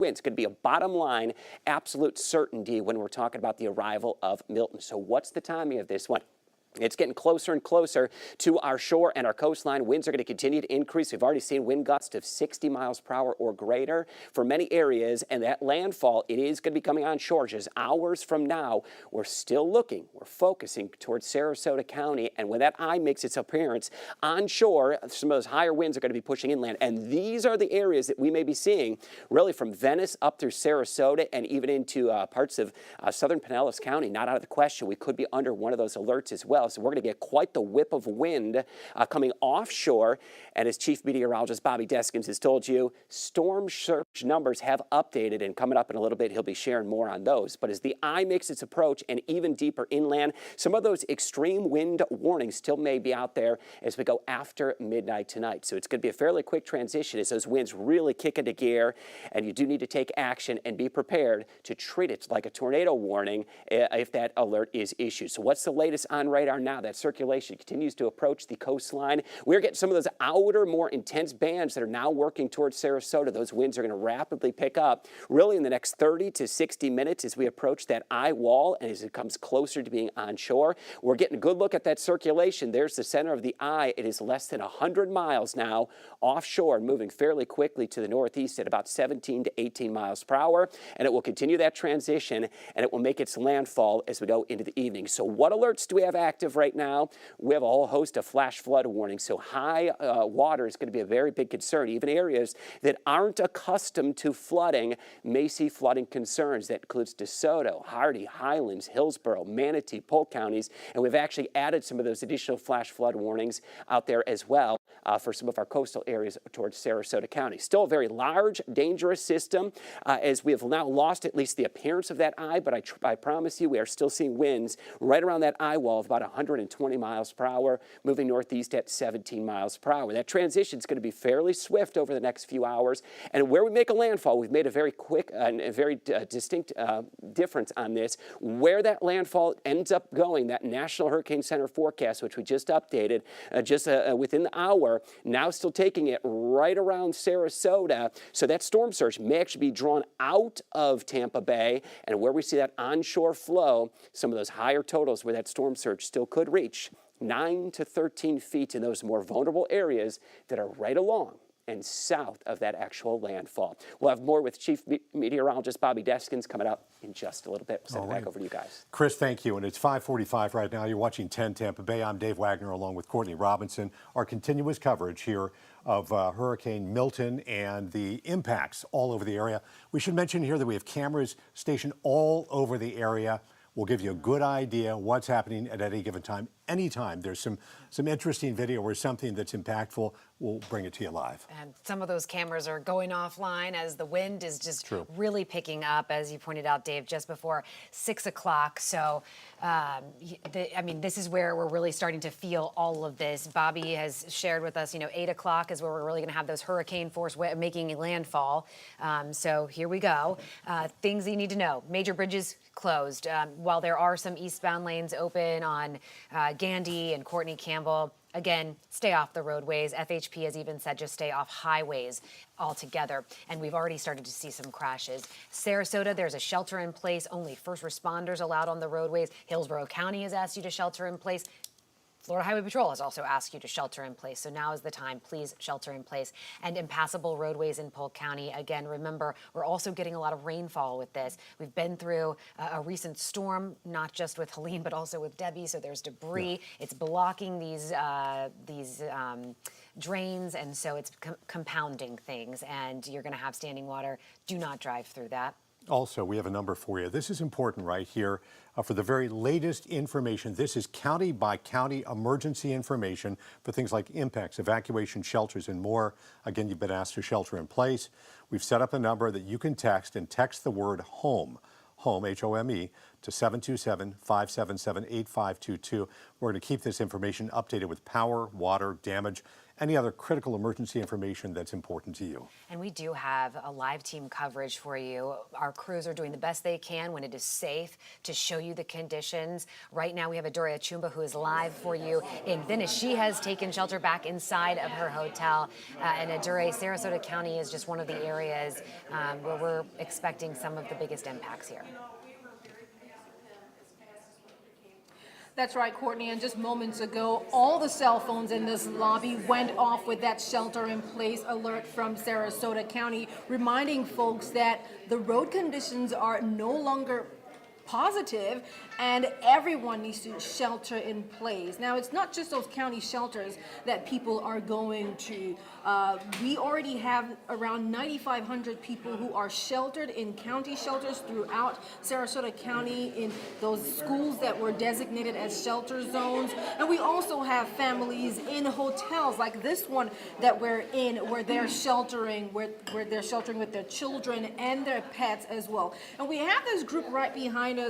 winds. Could be a bottom line, absolute certainty when we're talking about the arrival of Milton. So what's the timing of this one? It's getting closer and closer to our shore and our coastline. Winds are going to continue to increase. We've already seen wind gusts of 60 miles per hour or greater for many areas. And that landfall, it is going to be coming on shore just hours from now. We're still looking. We're focusing towards Sarasota County. And when that eye makes its appearance on shore, some of those higher winds are going to be pushing inland. And these are the areas that we may be seeing really from Venice up through Sarasota and even into parts of southern Pinellas County. Not out of the question. We could be under one of those alerts as well. So we're going to get quite the whip of wind coming offshore. And as Chief Meteorologist Bobby Deskins has told you, storm surge numbers have updated. And coming up in a little bit, he'll be sharing more on those. But as the eye makes its approach and even deeper inland, some of those extreme wind warnings still may be out there as we go after midnight tonight. So it's going to be a fairly quick transition as those winds really kick into gear. And you do need to take action and be prepared to treat it like a tornado warning if that alert is issued. So what's the latest on radar now? That circulation continues to approach the coastline. We're getting some of those outer, more intense bands that are now working towards Sarasota. Those winds are going to rapidly pick up really in the next 30 to 60 minutes as we approach that eye wall and as it comes closer to being onshore. We're getting a good look at that circulation. There's the center of the eye. It is less than 100 miles now offshore, moving fairly quickly to the northeast at about 17 to 18 miles per hour. And it will continue that transition and it will make its landfall as we go into the evening. So what alerts do we have active right now? We have a whole host of flash flood warnings. So high water is going to be a very big concern. Even areas that aren't accustomed to flooding may see flooding concerns. That includes DeSoto, Hardy, Highlands, Hillsborough, Manatee, Polk counties. And we've actually added some of those additional flash flood warnings out there as well for some of our coastal areas towards Sarasota County. Still a very large, dangerous system as we have now lost at least the appearance of that eye. But I promise you, we are still seeing winds right around that eye wall of about 120 miles per hour, moving northeast at 17 miles per hour. That transition is going to be fairly swift over the next few hours. And where we make a landfall, we've made a very quick and a very distinct difference on this. Where that landfall ends up going, that National Hurricane Center forecast, which we just updated within the hour, now still taking it right around Sarasota. So that storm surge may actually be drawn out of Tampa Bay. And where we see that onshore flow, some of those higher totals where that storm surge still could reach 9 to 13 feet in those more vulnerable areas that are right along and south of that actual landfall. We'll have more with Chief Meteorologist Bobby Deskins coming up in just a little bit. We'll send it back over to you guys. Chris, thank you. And it's 5:45 right now. You're watching 10 Tampa Bay. I'm Dave Wagner along with Courtney Robinson. Our continuous coverage here of Hurricane Milton and the impacts all over the area. We should mention here that we have cameras stationed all over the area. We'll give you a good idea what's happening at any given time. Anytime there's some interesting video or something that's impactful, we'll bring it to you live. And some of those cameras are going offline as the wind is just really picking up, as you pointed out, Dave, just before 6 o'clock. So, I mean, this is where we're really starting to feel all of this. Bobby has shared with us, 8 o'clock is where we're really going to have those hurricane force making landfall. So here we go. Things that you need to know. Major bridges closed. While there are some eastbound lanes open on Gandy and Courtney Campbell, again, stay off the roadways. FHP has even said just stay off highways altogether. And we've already started to see some crashes. Sarasota, there's a shelter in place. Only first responders allowed on the roadways. Hillsborough County has asked you to shelter in place. Florida Highway Patrol has also asked you to shelter in place. So now is the time. Please shelter in place. And impassable roadways in Polk County. Again, remember, we're also getting a lot of rainfall with this. We've been through a recent storm, not just with Helene, but also with Debbie. So there's debris. Yeah. It's blocking these drains. And so it's compounding things. And you're going to have standing water. Do not drive through that. Also, we have a number for you. This is important right here. For the very latest information, this is county by county emergency information for things like impacts, evacuation, shelters, and more. Again, you've been asked to shelter in place. We've set up a number that you can text and text the word HOME, HOME, H-O-M-E, to 727-577-8522. We're going to keep this information updated with power, water, damage, any other critical emergency information that's important to you. And we do have a live team coverage for you. Our crews are doing the best they can when it is safe to show you the conditions. Right now we have Adoria Chumba who is live for you in Venice. She has taken shelter back inside of her hotel. And Adoria, Sarasota County is just one of the areas where we're expecting some of the biggest impacts here. That's right, Courtney, and just moments ago, all the cell phones in this lobby went off with that shelter-in-place alert from Sarasota County, reminding folks that the road conditions are no longer positive and everyone needs to shelter in place. Now, it's not just those county shelters that people are going to. We already have around 9,500 people who are sheltered in county shelters throughout Sarasota County in those schools that were designated as shelter zones. And we also have families in hotels like this one that we're in where they're sheltering, where they're sheltering with their children and their pets as well. And we have this group right behind us